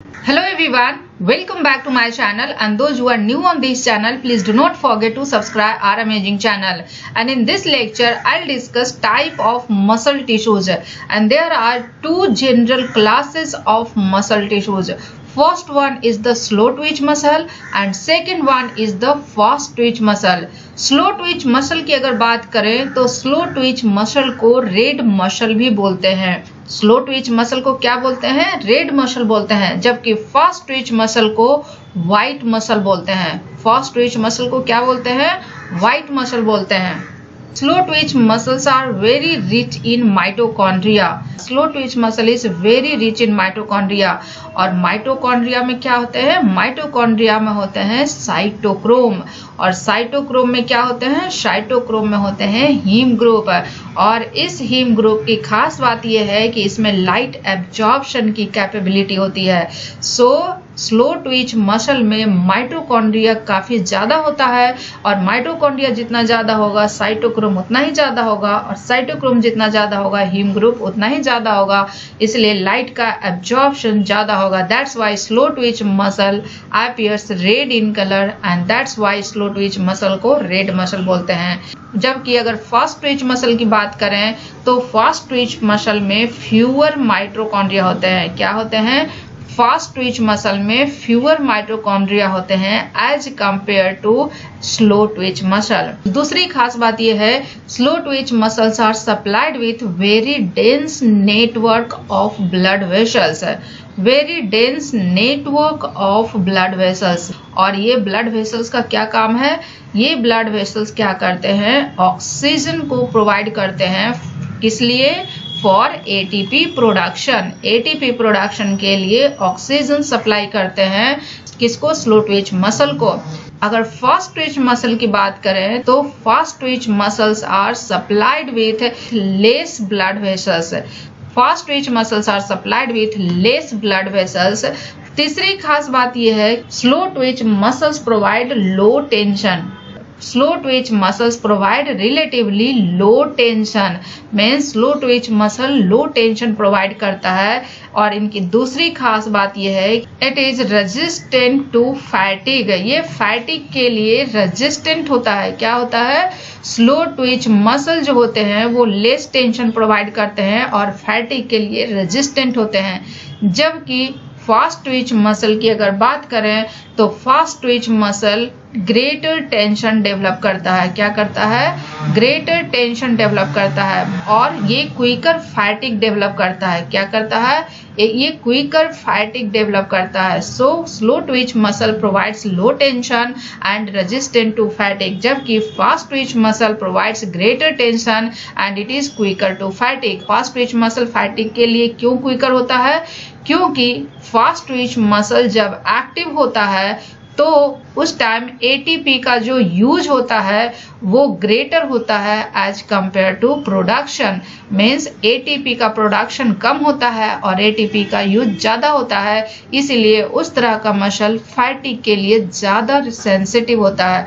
Hello everyone, welcome back to my channel, and those who are new on this channel, please do not forget to subscribe our amazing channel. And in this lecture I'll discuss type of muscle tissues, and there are two general classes of muscle tissues. First one is the slow twitch muscle and second one is the fast twitch muscle. Slow twitch muscle की अगर बात करें तो slow twitch muscle को red muscle भी बोलते हैं। Slow twitch muscle को क्या बोलते हैं? रेड मसल बोलते हैं। जबकि फास्ट ट्विच मसल को व्हाइट मसल बोलते हैं। फास्ट ट्विच मसल को क्या बोलते हैं? व्हाइट मसल बोलते हैं। Slow twitch muscles are very rich in mitochondria. Slow twitch muscle is very rich in mitochondria. और माइटोकॉन्ड्रिया में क्या होते हैं? माइटोकॉन्ड्रिया में होते हैं साइटोक्रोम, और साइटोक्रोम में क्या होते हैं? साइटोक्रोम में होते हैं हीम ग्रुप। और इस हीम ग्रुप की खास बात यह है कि इसमें लाइट एब्जॉर्प्शन की कैपेबिलिटी होती है। स्लो ट्विच मसल में माइटोकॉन्ड्रिया काफ़ी ज़्यादा होता है, और माइटोकॉन्ड्रिया जितना ज़्यादा होगा साइटोक्रोम उतना ही ज़्यादा होगा, और साइटोक्रोम जितना ज़्यादा होगा हीम ग्रुप उतना ही ज़्यादा होगा, इसलिए लाइट का एब्जॉर्प्शन ज़्यादा होगा। That's why slow twitch muscle appears red in colour, and that's why slow twitch muscle को रेड मसल बोलते हैं। जबकि अगर फास्ट ट्विच मसल की बात करें तो फास्ट ट्विच मसल में फ्यूअर माइटोकॉन्ड्रिया होते हैं। क्या होते हैं? फास्ट ट्विच मसल में फ्यूअर माइटोकॉन्ड्रिया होते हैं as compare to slow twitch muscle. दूसरी खास बात यह है, slow twitch muscles are supplied with very dense network of blood vessels. Very dense network of blood vessels. और ये ब्लड वेसल्स का क्या काम है? ये ब्लड वेसल्स क्या करते हैं? ऑक्सीजन को प्रोवाइड करते हैं। किस लिए? For ATP production. ATP production के लिए ऑक्सीजन सप्लाई करते हैं। किसको? स्लो ट्विच मसल को। अगर फास्ट ट्विच मसल की बात करें तो fast twitch muscles are supplied with less blood vessels. Fast twitch muscles are supplied with less blood vessels. तीसरी खास बात यह है, slow twitch muscles provide low tension. Slow twitch muscles provide relatively low tension, means slow twitch muscle low tension provide करता है। और इनकी दूसरी खास बात यह है, it is resistant to fatigue. ये फैटिग के लिए रेजिस्टेंट होता है। क्या होता है? स्लो ट्विच मसल जो होते हैं वो लेस टेंशन प्रोवाइड करते हैं और फैटिग के लिए रेजिस्टेंट होते हैं। जबकि फास्ट ट्विच मसल की अगर बात करें तो fast twitch muscle greater tension develop करता है। क्या करता है? ग्रेटर टेंशन डेवलप करता है, और ये क्विकर फैटिग डेवलप करता है। क्या करता है? ये क्विकर फैटिग डेवलप करता है। So slow twitch muscle provides low tension and resistant to fatigue, जबकि fast twitch muscle provides greater tension and it is quicker to fatigue. Fast twitch muscle fatigue के लिए क्यों क्विकर होता है? क्योंकि fast twitch muscle जब active होता है तो उस टाइम एटीपी का जो यूज होता है वो ग्रेटर होता है as compare to production. Means ATP का प्रोडक्शन कम होता है और एटीपी का यूज ज़्यादा होता है, इसीलिए उस तरह का मसल फैटिग के लिए ज़्यादा सेंसिटिव होता है।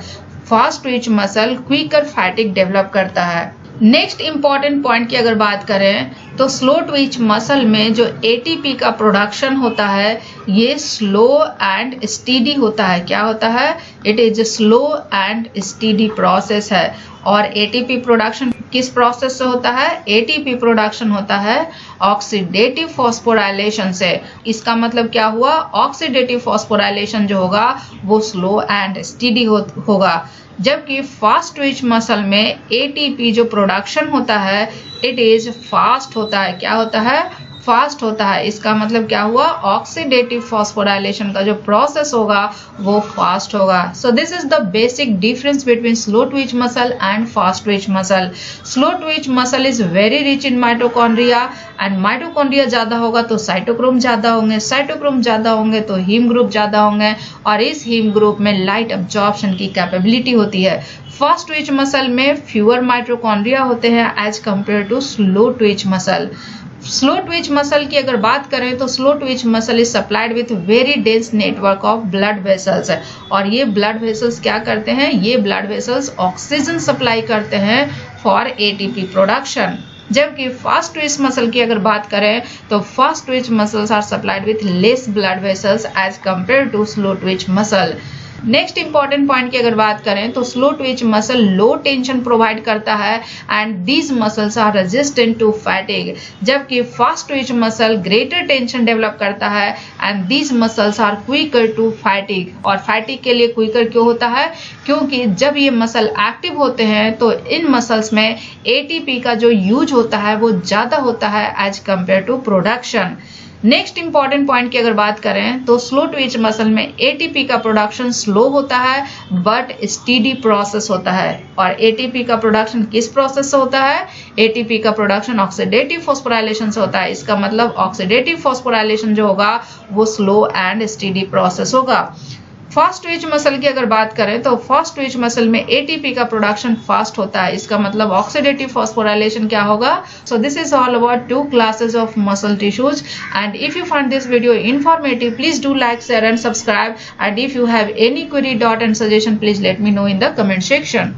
Fast twitch muscle quicker fatigue develop करता है। नेक्स्ट इंपॉर्टेंट पॉइंट की अगर बात करें तो स्लो ट्विच मसल में जो एटीपी का प्रोडक्शन होता है ये स्लो एंड स्टीडी होता है। क्या होता है? It is slow and steady process है। और एटीपी प्रोडक्शन किस प्रोसेस से होता है? एटीपी प्रोडक्शन होता है ऑक्सीडेटिव फॉस्फोराइलेशन से। इसका मतलब क्या हुआ? ऑक्सीडेटिव फॉस्फोराइलेशन जो होगा वो स्लो एंड स्टीडी होगा। जबकि फास्ट ट्विच मसल में एटीपी जो प्रोडक्शन होता है इट इज फास्ट होता है। क्या होता है? फास्ट होता है। इसका मतलब क्या हुआ? ऑक्सीडेटिव फॉस्फोराइलेशन का जो प्रोसेस होगा वो फास्ट होगा। So this is the basic difference between slow twitch muscle and fast twitch muscle. Slow twitch muscle is very rich in mitochondria, and mitochondria ज़्यादा होगा तो साइटोक्रोम ज़्यादा होंगे, साइटोक्रोम ज़्यादा होंगे तो हीम ग्रुप ज़्यादा होंगे, और इस हीम ग्रुप में लाइट एब्जॉर्प्शन की कैपेबिलिटी होती है। फास्ट ट्विच मसल में फ्यूअर माइटोकॉन्ड्रिया होते हैं as compare to slow twitch muscle. Slow twitch muscle की अगर बात करें तो slow twitch muscle is supplied with very dense network of blood vessels, और ये ब्लड वेसल्स क्या करते हैं? ये ब्लड वेसल्स ऑक्सीजन सप्लाई करते हैं फॉर एटीपी प्रोडक्शन। जबकि फास्ट ट्विच मसल की अगर बात करें तो fast twitch muscles are supplied with less blood vessels as compare to slow twitch muscle. Next important point की अगर बात करें तो slow twitch muscle low tension provide करता है and these muscles are resistant to fatigue, जबकि fast twitch muscle greater tension develop करता है and these muscles are quicker to fatigue. और फैटिग के लिए क्विकर क्यों होता है? क्योंकि जब ये मसल एक्टिव होते हैं तो इन मसल्स में एटीपी का जो यूज होता है वो ज़्यादा होता है as compare to production. Next important point की अगर बात करें तो स्लो ट्विच मसल में एटीपी का प्रोडक्शन स्लो होता है बट स्टीडी प्रोसेस होता है। और एटीपी का प्रोडक्शन किस प्रोसेस से होता है? एटीपी का प्रोडक्शन ऑक्सीडेटिव फॉस्फोराइलेशन से होता है। इसका मतलब ऑक्सीडेटिव फॉस्फोराइलेशन जो होगा वो स्लो एंड स्टीडी प्रोसेस होगा। फास्ट ट्विच मसल की अगर बात करें तो फास्ट ट्विच मसल में एटीपी का प्रोडक्शन फास्ट होता है। इसका मतलब ऑक्सीडेटिव फॉस्फोराइलेशन क्या होगा? So this is all about 2 classes of muscle tissues, and if you find this video informative, please do like, share and subscribe, and if you have any query, doubt and suggestion, please let me know in the comment section.